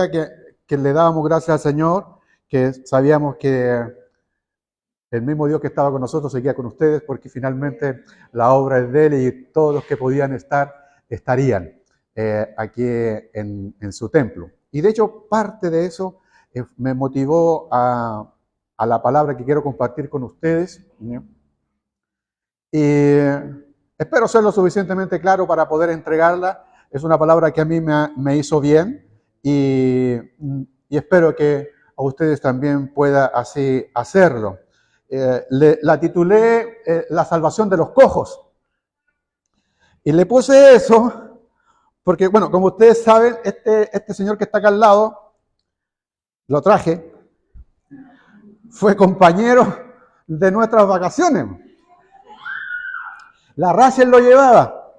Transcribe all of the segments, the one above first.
que le dábamos gracias al Señor, que sabíamos que el mismo Dios que estaba con nosotros seguía con ustedes, porque finalmente la obra es de Él y todos los que podían estar, estarían aquí en su templo. Y de hecho, parte de eso me motivó a la palabra que quiero compartir con ustedes. Y espero ser lo suficientemente claro para poder entregarla. Es una palabra que a mí me hizo bien y espero que a ustedes también pueda así hacerlo. La titulé La salvación de los cojos. Y le puse eso porque, bueno, como ustedes saben, este señor que está acá al lado, lo traje, fue compañero de nuestras vacaciones. La Rachel lo llevaba,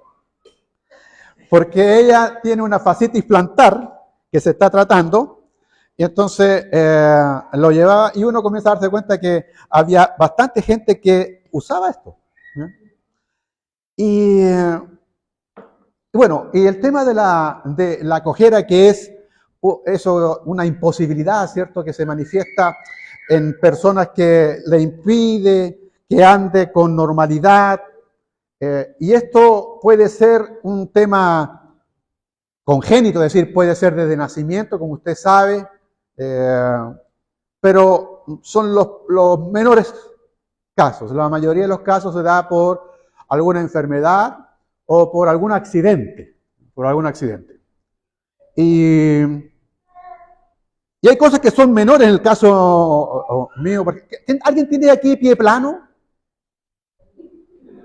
porque ella tiene una fascitis plantar que se está tratando, y entonces lo llevaba y uno comienza a darse cuenta que había bastante gente que usaba esto. Y bueno, y el tema de la cojera, que es eso, una imposibilidad, ¿cierto?, que se manifiesta en personas que le impide que ande con normalidad. Y esto puede ser un tema congénito, es decir, puede ser desde nacimiento, como usted sabe, pero son los menores casos. La mayoría de los casos se da por alguna enfermedad o por algún accidente. Y hay cosas que son menores en el caso mío. ¿Alguien tiene aquí pie plano?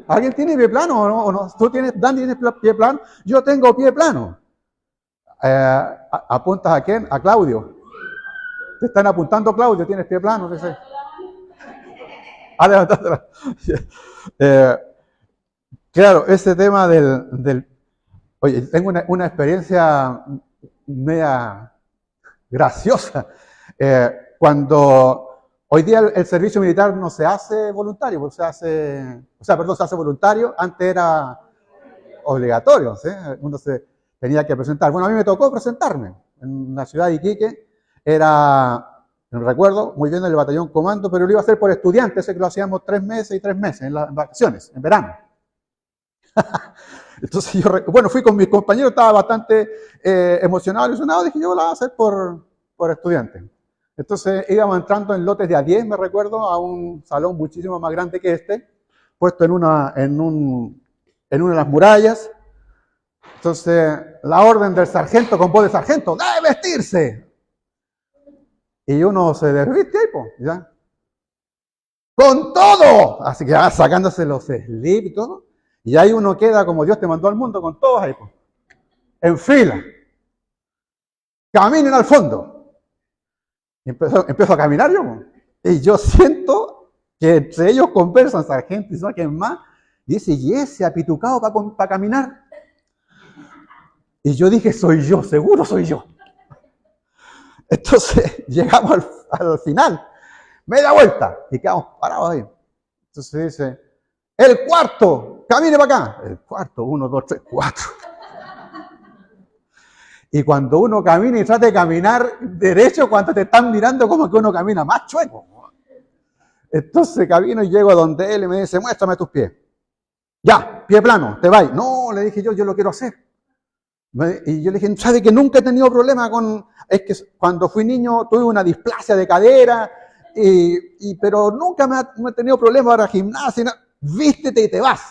¿Alguien tiene pie plano o no? ¿Tú tienes, Dan, tienes pie plano? Yo tengo pie plano. ¿Apuntas a quién? A Claudio. Te están apuntando, Claudio, tienes pie plano. Claro, ese tema oye, tengo una experiencia media graciosa. Cuando hoy día el servicio militar no se hace voluntario, se hace voluntario, antes era obligatorio, ¿sí? Uno se tenía que presentar. Bueno, a mí me tocó presentarme en la ciudad de Iquique, no recuerdo muy bien, el batallón comando, pero lo iba a hacer por estudiantes, ese que lo hacíamos 3 meses y 3 meses, en las vacaciones, en verano. Entonces yo, fui con mis compañeros, estaba bastante emocionado, ilusionado, dije yo lo voy a hacer por estudiantes. Entonces íbamos entrando en lotes de a 10, me recuerdo, a un salón muchísimo más grande que este, puesto en una de las murallas. Entonces la orden del sargento con voz de sargento, ¡debe vestirse! Y uno se desviste ahí, ¿ya? ¡Con todo! Así que sacándose los slips y todo. Y ahí uno queda como Dios te mandó al mundo, con todos ahí, en fila. Caminen al fondo. Y empiezo a caminar yo. Y yo siento que entre ellos conversan, sargento y no quién más. Y dice, ¿y ese apitucado para caminar? Y yo dije, soy yo, seguro soy yo. Entonces llegamos al final, media vuelta, y quedamos parados ahí. Entonces dice, el cuarto, camine para acá. El cuarto, 1, 2, 3, 4. Y cuando uno camina y trata de caminar derecho, cuando te están mirando, como que uno camina más chueco. Entonces camino y llego a donde él y me dice, muéstrame tus pies. Ya, pie plano, te vas. No, le dije yo lo quiero hacer. Y yo le dije, ¿sabe que nunca he tenido problema es que cuando fui niño tuve una displasia de cadera, pero nunca me he tenido problemas para gimnasia, vístete y te vas.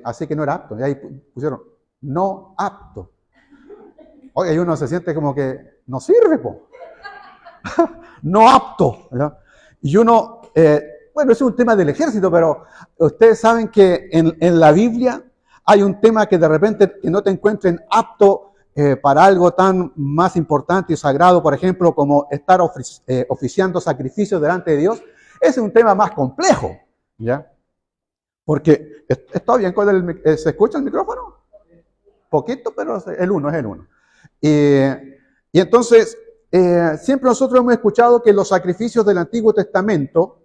Así que no era apto. Y ahí pusieron, no apto. Oye, y uno se siente como que no sirve, po. No apto, ¿verdad? Y uno, bueno, es un tema del ejército, pero ustedes saben que en la Biblia hay un tema que de repente que no te encuentren apto para algo tan más importante y sagrado, por ejemplo, como estar oficiando sacrificios delante de Dios. Es un tema más complejo, ¿ya? Porque, ¿está bien? ¿Se escucha el micrófono? Poquito, pero es el uno. Y entonces, siempre nosotros hemos escuchado que los sacrificios del Antiguo Testamento,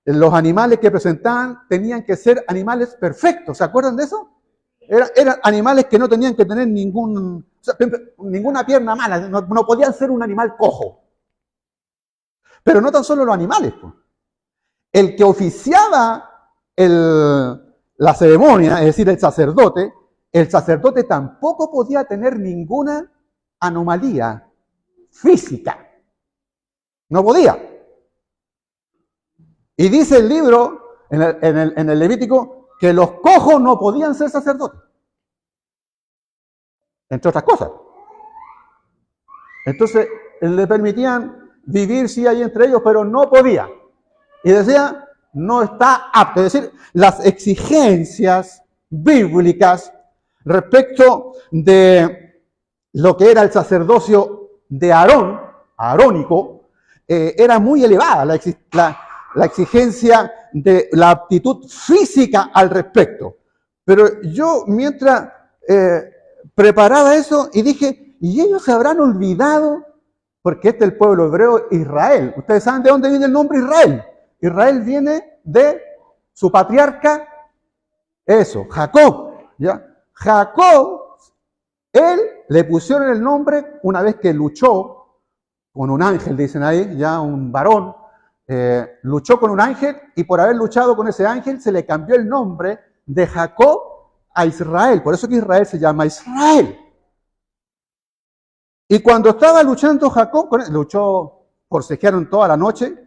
los animales que presentaban tenían que ser animales perfectos. ¿Se acuerdan de eso? Eran animales que no tenían que tener ningún... O sea, ninguna pierna mala, no podían ser un animal cojo. Pero no tan solo los animales, pues. El que oficiaba la ceremonia, es decir, el sacerdote tampoco podía tener ninguna anomalía física. No podía. Y dice el libro, en el Levítico, que los cojos no podían ser sacerdotes. Entre otras cosas. Entonces, le permitían vivir, sí, ahí entre ellos, pero no podía. Y decía, no está apto. Es decir, las exigencias bíblicas respecto de lo que era el sacerdocio de Aarón, arónico, era muy elevada. La exigencia de la aptitud física al respecto. Pero yo, mientras preparaba eso, y dije, ¿y ellos se habrán olvidado? Porque este es el pueblo hebreo, Israel. ¿Ustedes saben de dónde viene el nombre Israel? Israel viene de su patriarca, Jacob. ¿Ya? Jacob, él le pusieron el nombre una vez que luchó con un ángel, dicen ahí, ya un varón, luchó con un ángel y por haber luchado con ese ángel se le cambió el nombre de Jacob a Israel. Por eso que Israel se llama Israel. Y cuando estaba luchando Jacob, forcejearon toda la noche.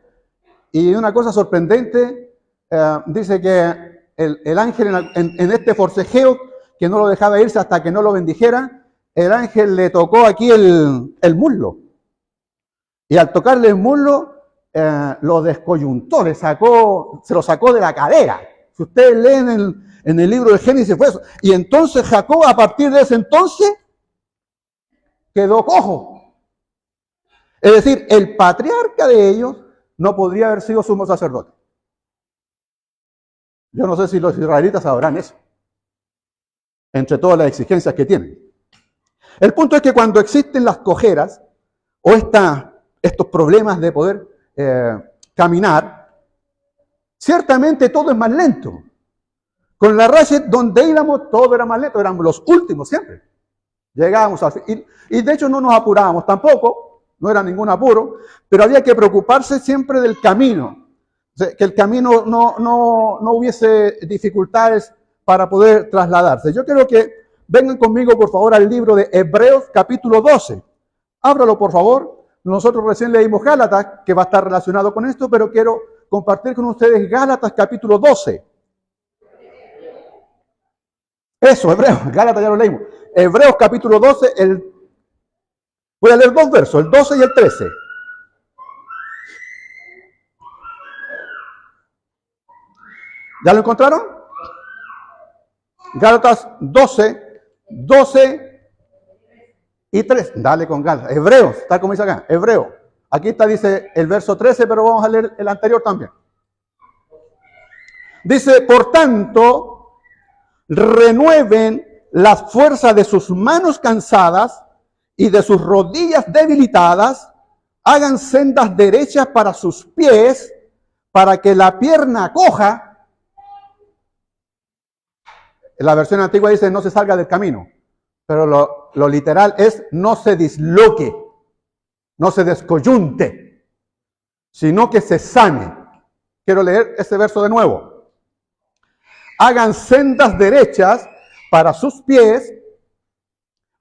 Y una cosa sorprendente, dice que el ángel en este forcejeo, que no lo dejaba irse hasta que no lo bendijera, el ángel le tocó aquí el muslo. Y al tocarle el muslo, lo descoyuntó, se lo sacó de la cadera. Si ustedes leen en el libro de Génesis, fue eso. Y entonces Jacob, a partir de ese entonces, quedó cojo. Es decir, el patriarca de ellos no podría haber sido sumo sacerdote. Yo no sé si los israelitas sabrán eso, entre todas las exigencias que tienen. El punto es que cuando existen las cojeras o estos problemas de poder caminar, ciertamente todo es más lento. Con la Rachet, donde íbamos, todo era más lento, éramos los últimos siempre. Llegábamos al fin, y de hecho no nos apurábamos tampoco, no era ningún apuro, pero había que preocuparse siempre del camino, que el camino no hubiese dificultades para poder trasladarse. Yo quiero que vengan conmigo, por favor, al libro de Hebreos, capítulo 12. Ábralo, por favor. Nosotros recién leímos Gálatas, que va a estar relacionado con esto, pero quiero compartir con ustedes Gálatas, capítulo 12. Eso, Hebreos, Gálatas ya lo leímos. Hebreos, capítulo 12, voy a leer dos versos, el 12 y el 13. ¿Ya lo encontraron? Gálatas 12 y 3. Dale con Gálatas. Hebreos, tal como dice acá, Hebreo. Aquí está, dice el verso 13, pero vamos a leer el anterior también. Dice, por tanto, renueven las fuerzas de sus manos cansadas y de sus rodillas debilitadas, hagan sendas derechas para sus pies, para que la pierna coja. La versión antigua dice no se salga del camino, pero lo literal es no se disloque, no se descoyunte, sino que se sane. Quiero leer ese verso de nuevo. Hagan sendas derechas para sus pies,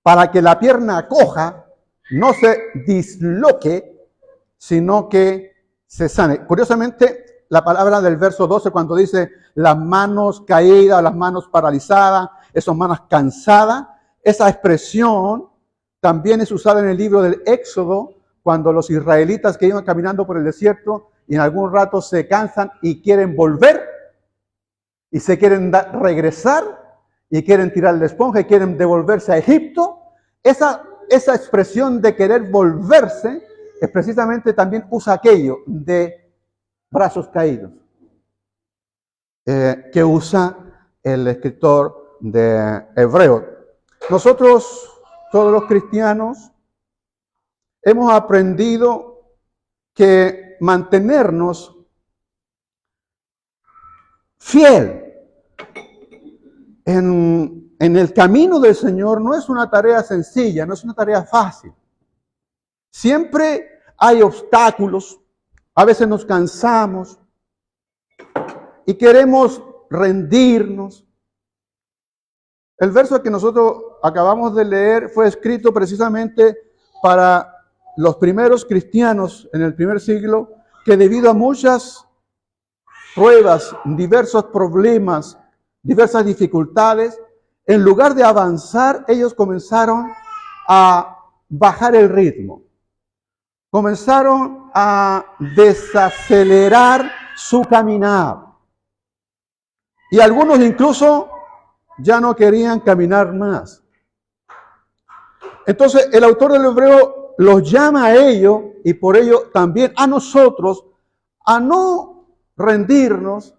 para que la pierna coja no se disloque, sino que se sane. Curiosamente, la palabra del verso 12, cuando dice las manos caídas, las manos paralizadas, esas manos cansadas, esa expresión también es usada en el libro del Éxodo, cuando los israelitas que iban caminando por el desierto y en algún rato se cansan y quieren volver, y se quieren regresar, y quieren tirar la esponja, y quieren devolverse a Egipto. Esa expresión de querer volverse es precisamente también usa aquello de brazos caídos, que usa el escritor de Hebreos. Nosotros, todos los cristianos, hemos aprendido que mantenernos fiel en el camino del Señor no es una tarea sencilla, no es una tarea fácil. Siempre hay obstáculos, a veces nos cansamos y queremos rendirnos. El verso que nosotros acabamos de leer fue escrito precisamente para los primeros cristianos en el primer siglo, que debido a muchas pruebas, diversos problemas, diversas dificultades, en lugar de avanzar, ellos comenzaron a bajar el ritmo. Comenzaron a desacelerar su caminar. Y algunos incluso ya no querían caminar más. Entonces el autor del Hebreo los llama a ellos y por ello también a nosotros a no rendirnos,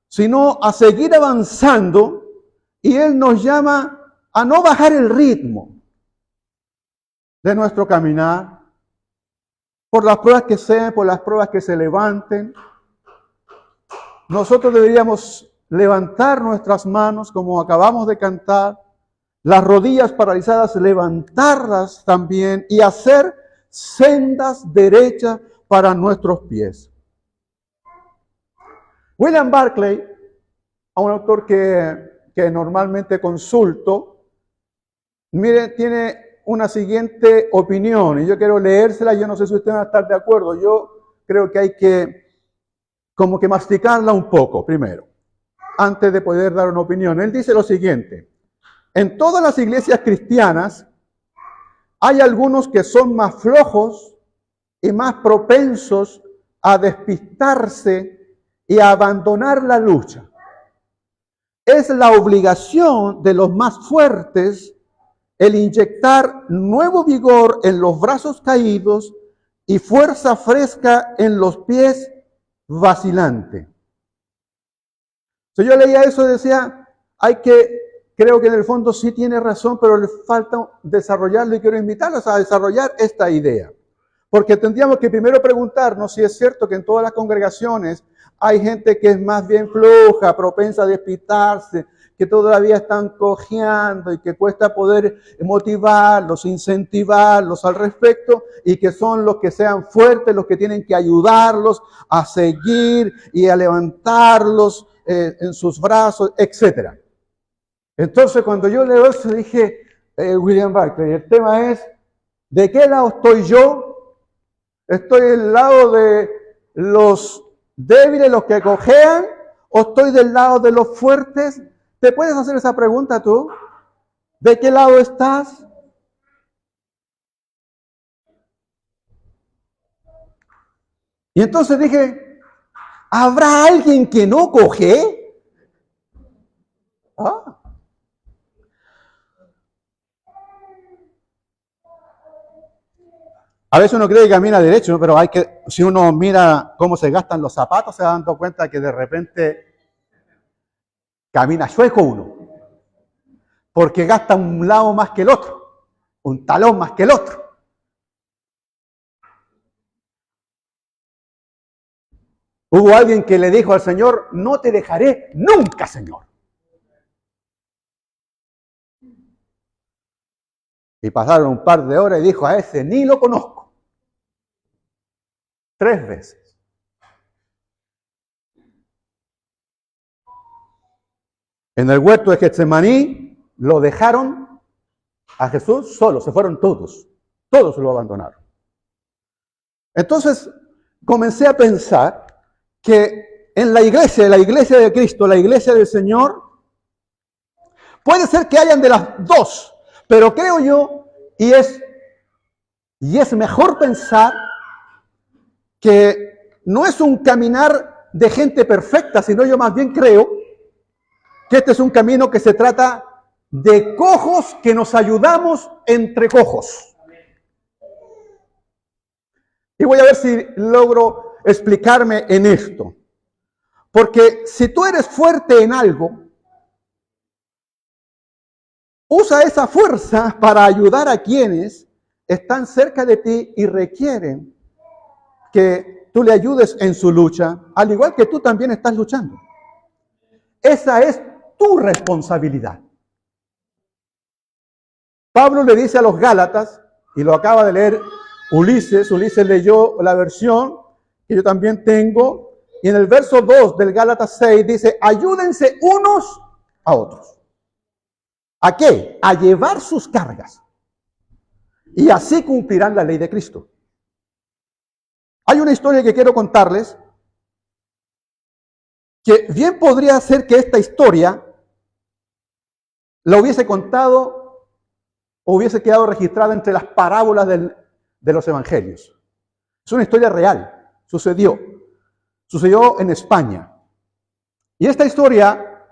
sino a seguir avanzando, y él nos llama a no bajar el ritmo de nuestro caminar, por las pruebas que sean, por las pruebas que se levanten. Nosotros deberíamos levantar nuestras manos como acabamos de cantar, las rodillas paralizadas, levantarlas también y hacer sendas derechas para nuestros pies. William Barclay, a un autor que normalmente consulto, mire, tiene una siguiente opinión y yo quiero leérsela. Yo no sé si ustedes van a estar de acuerdo. Yo creo que hay que como que masticarla un poco primero, antes de poder dar una opinión. Él dice lo siguiente: en todas las iglesias cristianas hay algunos que son más flojos y más propensos a despistarse y a abandonar la lucha. Es la obligación de los más fuertes el inyectar nuevo vigor en los brazos caídos y fuerza fresca en los pies vacilantes. Si yo leía eso, decía, creo que en el fondo sí tiene razón, pero le falta desarrollarlo, y quiero invitarlos a desarrollar esta idea. Porque tendríamos que primero preguntarnos si es cierto que en todas las congregaciones hay gente que es más bien floja, propensa a despistarse, que todavía están cojeando y que cuesta poder motivarlos, incentivarlos al respecto, y que son los que sean fuertes, los que tienen que ayudarlos a seguir y a levantarlos en sus brazos, etc. Entonces, cuando yo leo eso, dije, William Barclay, el tema es, ¿de qué lado estoy yo? ¿Estoy del lado de los débiles, los que cojean, o estoy del lado de los fuertes? ¿Te puedes hacer esa pregunta tú? ¿De qué lado estás? Y entonces dije, ¿habrá alguien que no coge? Ah. A veces uno cree que camina derecho, pero si uno mira cómo se gastan los zapatos, se va dando cuenta que de repente camina chueco uno, porque gasta un lado más que el otro, un talón más que el otro. Hubo alguien que le dijo al Señor, no te dejaré nunca, Señor. Y pasaron un par de horas y dijo, a ese ni lo conozco. 3 veces. En el huerto de Getsemaní lo dejaron a Jesús solo, se fueron todos lo abandonaron. Entonces comencé a pensar que en la iglesia de Cristo, la iglesia del Señor, puede ser que hayan de las dos, pero creo yo, y es mejor pensar que no es un caminar de gente perfecta, sino yo más bien creo que este es un camino que se trata de cojos que nos ayudamos entre cojos. Y voy a ver si logro explicarme en esto. Porque si tú eres fuerte en algo, usa esa fuerza para ayudar a quienes están cerca de ti y requieren que tú le ayudes en su lucha, al igual que tú también estás luchando. Esa es tu responsabilidad. Pablo le dice a los Gálatas, y lo acaba de leer Ulises leyó la versión que yo también tengo, y en el verso 2 del Gálatas 6 dice, ayúdense unos a otros. ¿A qué? A llevar sus cargas. Y así cumplirán la ley de Cristo. Hay una historia que quiero contarles, que bien podría ser que esta historia la hubiese contado o hubiese quedado registrada entre las parábolas de los evangelios. Es una historia real, sucedió en España. Y esta historia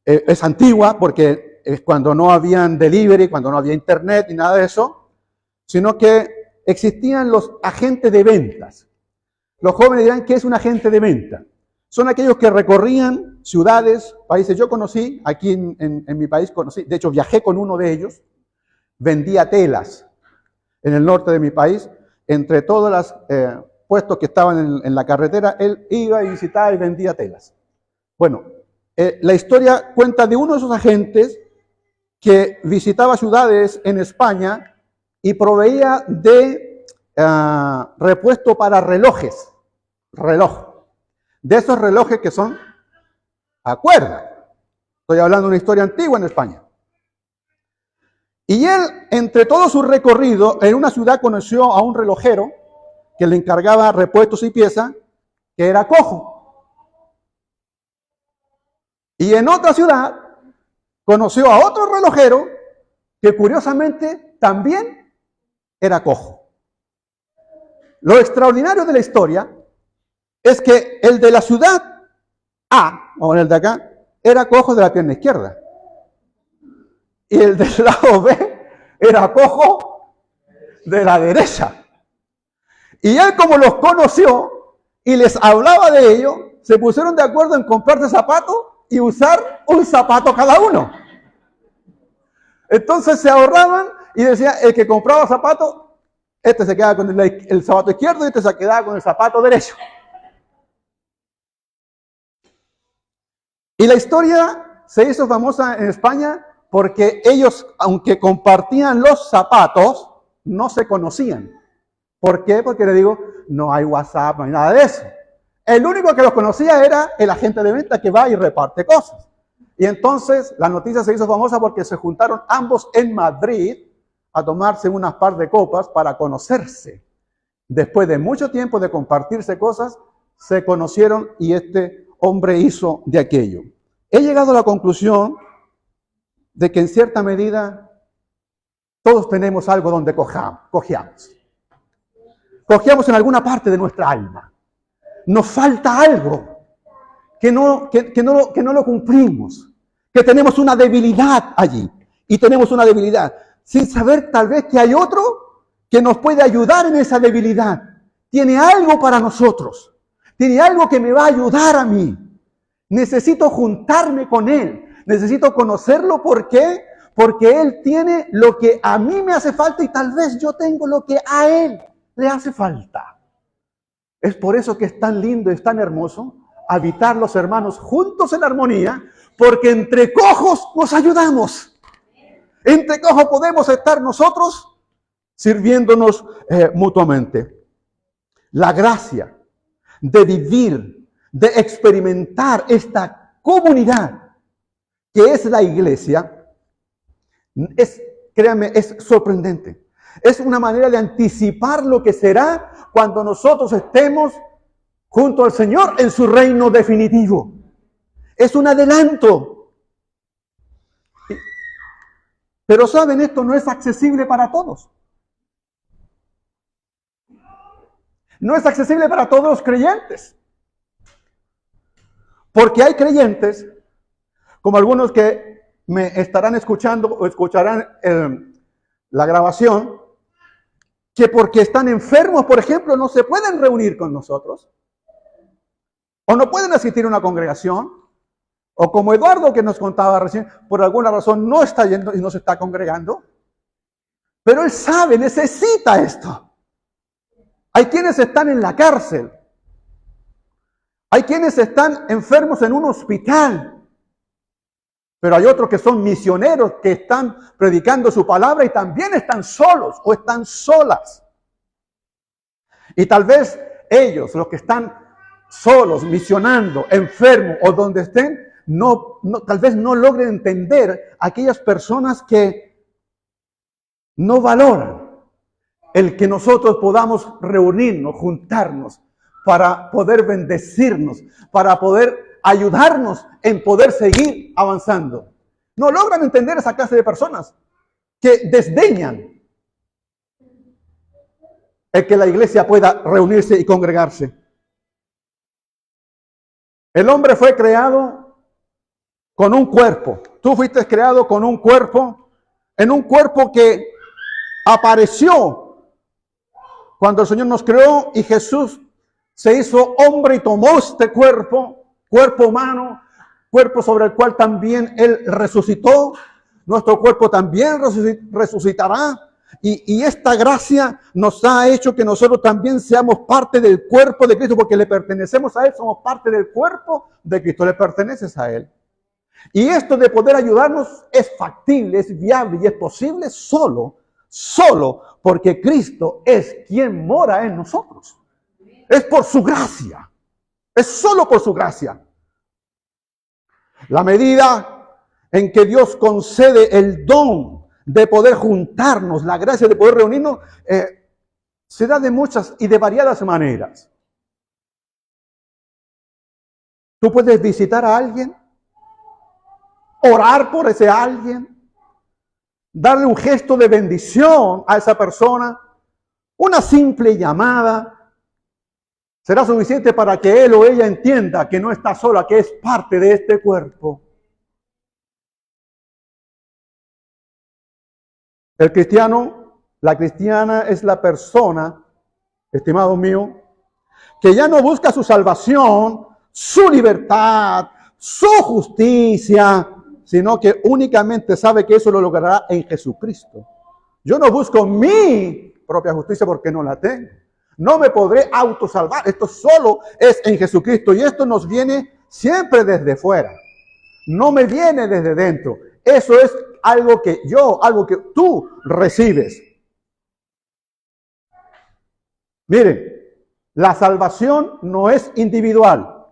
es antigua porque es cuando no habían delivery, cuando no había internet ni nada de eso, sino que existían los agentes de ventas. Los jóvenes dirán, ¿qué es un agente de venta? Son aquellos que recorrían ciudades, países. Yo conocí, aquí en mi país conocí, de hecho viajé con uno de ellos, vendía telas en el norte de mi país, entre todos los puestos que estaban en la carretera, él iba y visitaba y vendía telas. Bueno, la historia cuenta de uno de esos agentes que visitaba ciudades en España y proveía de repuesto para relojes, de esos relojes que son a cuerda. Estoy hablando de una historia antigua en España. Y él, entre todo su recorrido, en una ciudad conoció a un relojero que le encargaba repuestos y piezas, que era cojo. Y en otra ciudad conoció a otro relojero que curiosamente también era cojo. Lo extraordinario de la historia es que el de la ciudad A, o el de acá, era cojo de la pierna izquierda. Y el del lado B era cojo de la derecha. Y él, como los conoció y les hablaba de ello, se pusieron de acuerdo en comprarse zapatos y usar un zapato cada uno. Entonces se ahorraban y decía, el que compraba zapatos, este se quedaba con el zapato izquierdo y este se quedaba con el zapato derecho. Y la historia se hizo famosa en España porque ellos, aunque compartían los zapatos, no se conocían. ¿Por qué? Porque le digo, no hay WhatsApp, no hay nada de eso. El único que los conocía era el agente de venta que va y reparte cosas. Y entonces la noticia se hizo famosa porque se juntaron ambos en Madrid a tomarse unas par de copas para conocerse. Después de mucho tiempo de compartirse cosas, se conocieron y este hombre hizo de aquello. He llegado a la conclusión de que en cierta medida todos tenemos algo donde cojeamos. Cojeamos en alguna parte de nuestra alma. Nos falta algo que no lo cumplimos, que tenemos una debilidad allí. Y tenemos una debilidad, sin saber tal vez que hay otro que nos puede ayudar en esa debilidad. Tiene algo para nosotros. Tiene algo que me va a ayudar a mí. Necesito juntarme con él. Necesito conocerlo. ¿Por qué? Porque él tiene lo que a mí me hace falta y tal vez yo tengo lo que a él le hace falta. Es por eso que es tan lindo y es tan hermoso habitar los hermanos juntos en armonía, porque entre cojos nos ayudamos. Entre cojos podemos estar nosotros sirviéndonos mutuamente. La gracia de vivir, de experimentar esta comunidad que es la iglesia, créanme, es sorprendente. Es una manera de anticipar lo que será cuando nosotros estemos junto al Señor en su reino definitivo. Es un adelanto. Pero saben, esto no es accesible para todos. No es accesible para todos los creyentes. Porque hay creyentes, como algunos que me estarán escuchando o escucharán la grabación, que porque están enfermos, por ejemplo, no se pueden reunir con nosotros, o no pueden asistir a una congregación, o como Eduardo que nos contaba recién, por alguna razón no está yendo y no se está congregando, pero él sabe, necesita esto. Hay quienes están en la cárcel, hay quienes están enfermos en un hospital, Pero hay otros que son misioneros que están predicando su palabra y también están solos o están solas. Y tal vez ellos, los que están solos, misionando, enfermos o donde estén, tal vez no logren entender a aquellas personas que no valoran el que nosotros podamos reunirnos, juntarnos, para poder bendecirnos, para poder ayudarnos en poder seguir avanzando. No logran entender esa clase de personas que desdeñan el que la iglesia pueda reunirse y congregarse. El hombre fue creado con un cuerpo. Tú fuiste creado con un cuerpo, en un cuerpo que apareció cuando el Señor nos creó y Jesús se hizo hombre y tomó este cuerpo humano, cuerpo sobre el cual también Él resucitó. Nuestro cuerpo también resucitará. Y esta gracia nos ha hecho que nosotros también seamos parte del cuerpo de Cristo, porque le pertenecemos a Él, somos parte del cuerpo de Cristo, le perteneces a Él. Y esto de poder ayudarnos es factible, es viable y es posible solo porque Cristo es quien mora en nosotros. Es por su gracia, es solo por su gracia. La medida en que Dios concede el don de poder juntarnos, la gracia de poder reunirnos, se da de muchas y de variadas maneras. Tú puedes visitar a alguien, orar por ese alguien, darle un gesto de bendición a esa persona, una simple llamada, será suficiente para que él o ella entienda que no está sola, que es parte de este cuerpo. El cristiano, la cristiana es la persona, estimado mío, que ya no busca su salvación, su libertad, su justicia, sino que únicamente sabe que eso lo logrará en Jesucristo. Yo no busco mi propia justicia porque no la tengo. No me podré autosalvar. Esto solo es en Jesucristo y esto nos viene siempre desde fuera. No me viene desde dentro. Eso es algo que tú recibes. Miren, la salvación no es individual.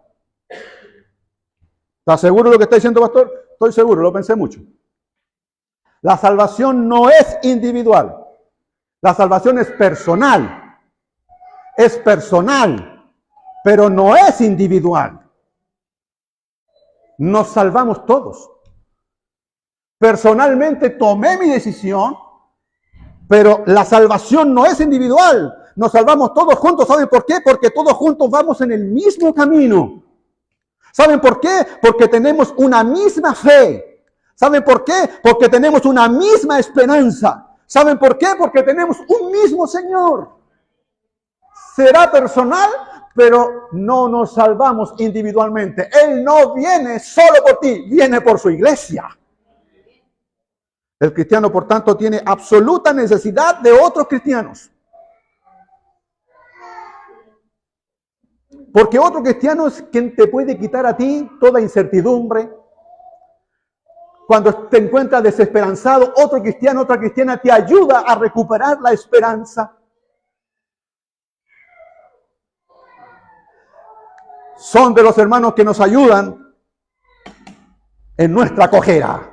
¿Estás seguro de lo que está diciendo, pastor? Estoy seguro, lo pensé mucho. La salvación no es individual. La salvación es personal. Es personal, pero no es individual. Nos salvamos todos. Personalmente tomé mi decisión, pero la salvación no es individual. Nos salvamos todos juntos. ¿Saben por qué? Porque todos juntos vamos en el mismo camino. ¿Saben por qué? Porque tenemos una misma fe. ¿Saben por qué? Porque tenemos una misma esperanza. ¿Saben por qué? Porque tenemos un mismo Señor. Será personal, pero no nos salvamos individualmente. Él no viene solo por ti, viene por su iglesia. El cristiano, por tanto, tiene absoluta necesidad de otros cristianos. Porque otro cristiano es quien te puede quitar a ti toda incertidumbre. Cuando te encuentras desesperanzado, otro cristiano, otra cristiana te ayuda a recuperar la esperanza. Son de los hermanos que nos ayudan en nuestra cojera.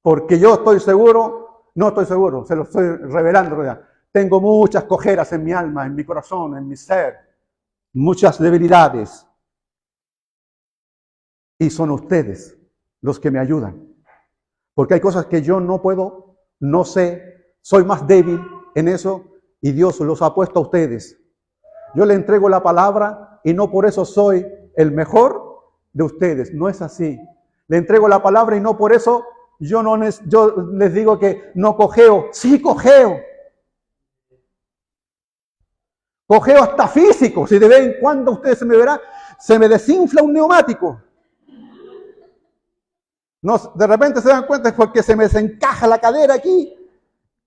Porque yo estoy seguro, no estoy seguro, se lo estoy revelando ya. Tengo muchas cojeras en mi alma, en mi corazón, en mi ser. Muchas debilidades. Y son ustedes los que me ayudan. Porque hay cosas que yo no puedo, no sé, soy más débil en eso y Dios los ha puesto a ustedes. Yo le entrego la palabra y no por eso soy el mejor de ustedes. No es así. Le entrego la palabra y no por eso yo les digo que no cojeo. Sí cojeo. Cojeo hasta físico. Si de vez en cuando ustedes se me verán, se me desinfla un neumático. No, de repente se dan cuenta es porque se me desencaja la cadera aquí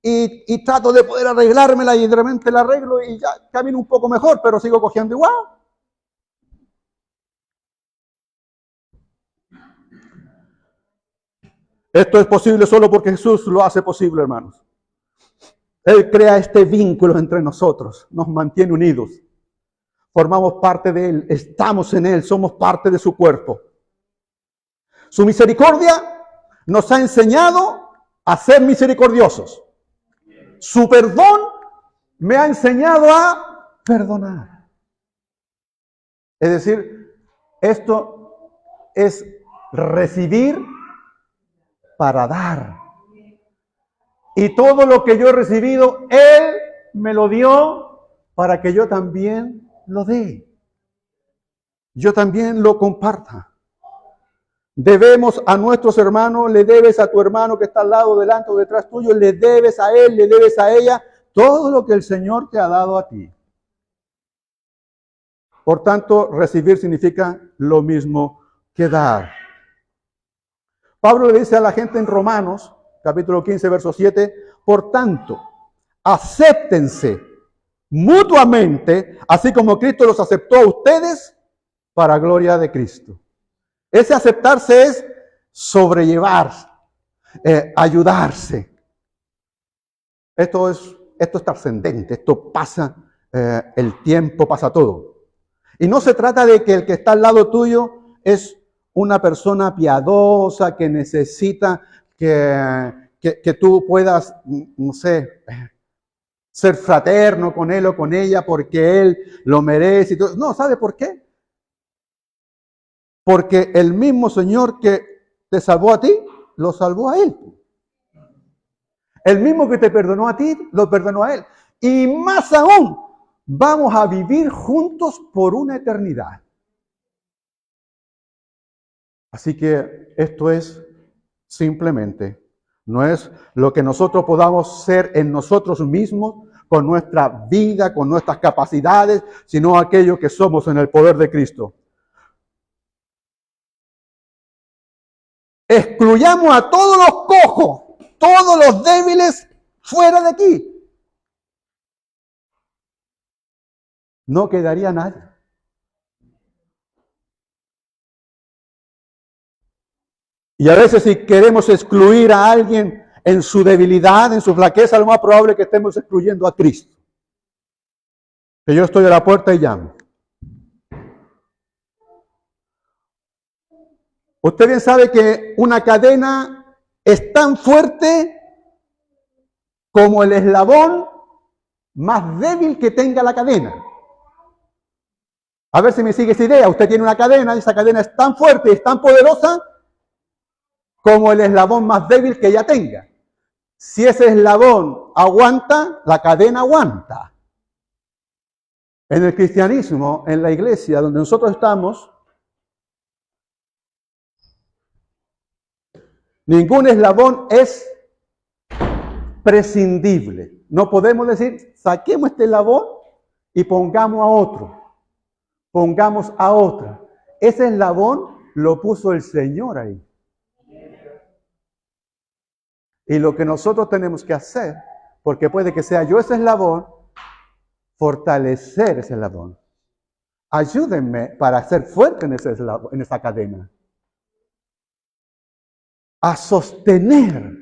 y trato de poder arreglármela y de repente la arreglo y ya camino un poco mejor, pero sigo cogiendo igual. Esto es posible solo porque Jesús lo hace posible, hermanos. Él crea este vínculo entre nosotros, nos mantiene unidos. Formamos parte de Él, estamos en Él, somos parte de su cuerpo. Su misericordia nos ha enseñado a ser misericordiosos. Su perdón me ha enseñado a perdonar. Es decir, esto es recibir para dar. Y todo lo que yo he recibido, Él me lo dio para que yo también lo dé. Yo también lo comparta. Debemos a nuestros hermanos, le debes a tu hermano que está al lado, delante o detrás tuyo, le debes a él, le debes a ella, todo lo que el Señor te ha dado a ti. Por tanto, recibir significa lo mismo que dar. Pablo le dice a la gente en Romanos, capítulo 15, verso 7, por tanto, acéptense mutuamente, así como Cristo los aceptó a ustedes para gloria de Cristo. Ese aceptarse es sobrellevar, ayudarse. Esto es trascendente, esto pasa, el tiempo pasa todo. Y no se trata de que el que está al lado tuyo es una persona piadosa que necesita que tú puedas, no sé, ser fraterno con él o con ella porque él lo merece. No, ¿sabe por qué? Porque el mismo Señor que te salvó a ti, lo salvó a él. El mismo que te perdonó a ti, lo perdonó a él. Y más aún, vamos a vivir juntos por una eternidad. Así que esto es simplemente, no es lo que nosotros podamos ser en nosotros mismos, con nuestra vida, con nuestras capacidades, sino aquello que somos en el poder de Cristo. Excluyamos a todos los cojos, todos los débiles fuera de aquí. No quedaría nadie. Y a veces si queremos excluir a alguien en su debilidad, en su flaqueza, lo más probable es que estemos excluyendo a Cristo. Que yo estoy a la puerta y llamo. Usted bien sabe que una cadena es tan fuerte como el eslabón más débil que tenga la cadena. A ver si me sigue esa idea. Usted tiene una cadena y esa cadena es tan fuerte y es tan poderosa como el eslabón más débil que ella tenga. Si ese eslabón aguanta, la cadena aguanta. En el cristianismo, en la iglesia donde nosotros estamos, ningún eslabón es prescindible. No podemos decir, saquemos este eslabón y pongamos a otro. Pongamos a otra. Ese eslabón lo puso el Señor ahí. Y lo que nosotros tenemos que hacer, porque puede que sea yo ese eslabón, fortalecer ese eslabón. Ayúdenme para ser fuerte en ese eslabón, en esa cadena. A sostener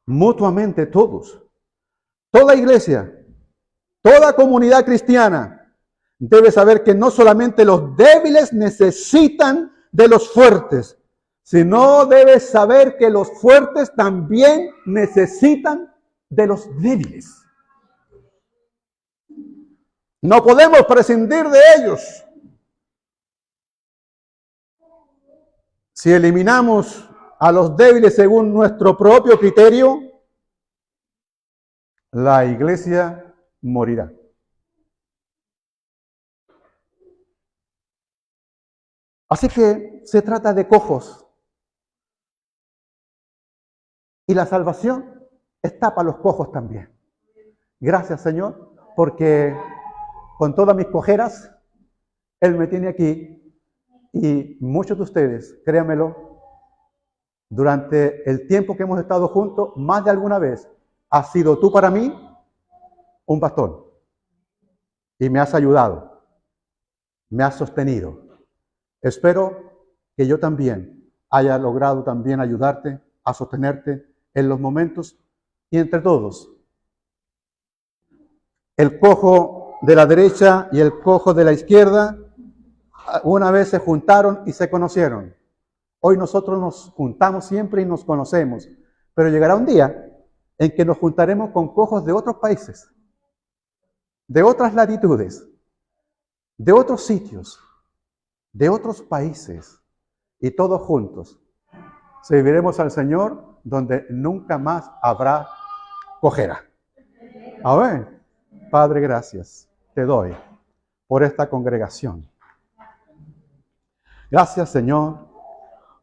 mutuamente todos. Toda iglesia, toda comunidad cristiana debe saber que no solamente los débiles necesitan de los fuertes, sino debe saber que los fuertes también necesitan de los débiles. No podemos prescindir de ellos. Si eliminamos a los débiles según nuestro propio criterio, la iglesia morirá. Así que se trata de cojos. Y la salvación está para los cojos también. Gracias, Señor, porque con todas mis cojeras, Él me tiene aquí. Y muchos de ustedes, créanmelo, durante el tiempo que hemos estado juntos, más de alguna vez, has sido tú para mí un bastón. Y me has ayudado, me has sostenido. Espero que yo también haya logrado también ayudarte a sostenerte en los momentos y entre todos. El cojo de la derecha y el cojo de la izquierda una vez se juntaron y se conocieron. Hoy nosotros nos juntamos siempre y nos conocemos, pero llegará un día en que nos juntaremos con cojos de otros países, de otras latitudes, de otros sitios, de otros países, y todos juntos serviremos al Señor donde nunca más habrá cojera. Amén. Padre, gracias te doy por esta congregación. Gracias, Señor,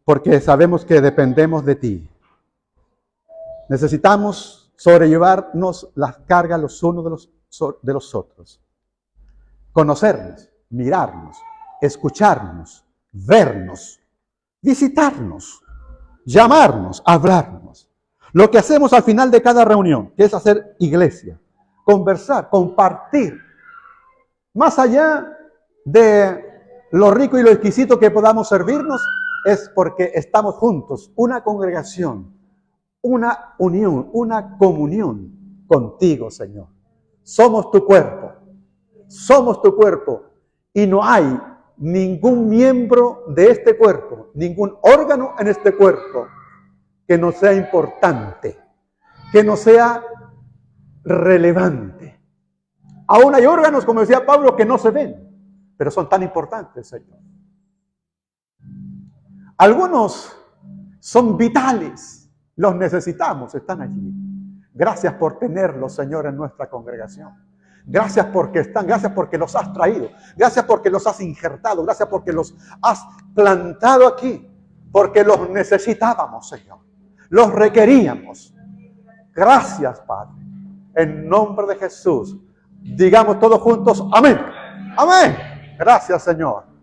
porque sabemos que dependemos de ti. Necesitamos sobrellevarnos las cargas los unos de los otros. Conocernos, mirarnos, escucharnos, vernos, visitarnos, llamarnos, hablarnos. Lo que hacemos al final de cada reunión, que es hacer iglesia, conversar, compartir. Más allá de lo rico y lo exquisito que podamos servirnos, es porque estamos juntos, una congregación, una unión, una comunión contigo, Señor. Somos tu cuerpo, y no hay ningún miembro de este cuerpo, ningún órgano en este cuerpo que no sea importante, que no sea relevante. Aún hay órganos, como decía Pablo, que no se ven, pero son tan importantes, Señor. Algunos son vitales, los necesitamos, están allí. Gracias por tenerlos, Señor, en nuestra congregación. Gracias porque están, gracias porque los has traído, gracias porque los has injertado, gracias porque los has plantado aquí, porque los necesitábamos, Señor. Los requeríamos. Gracias, Padre. En nombre de Jesús, digamos todos juntos, amén. Amén. Gracias, Señor.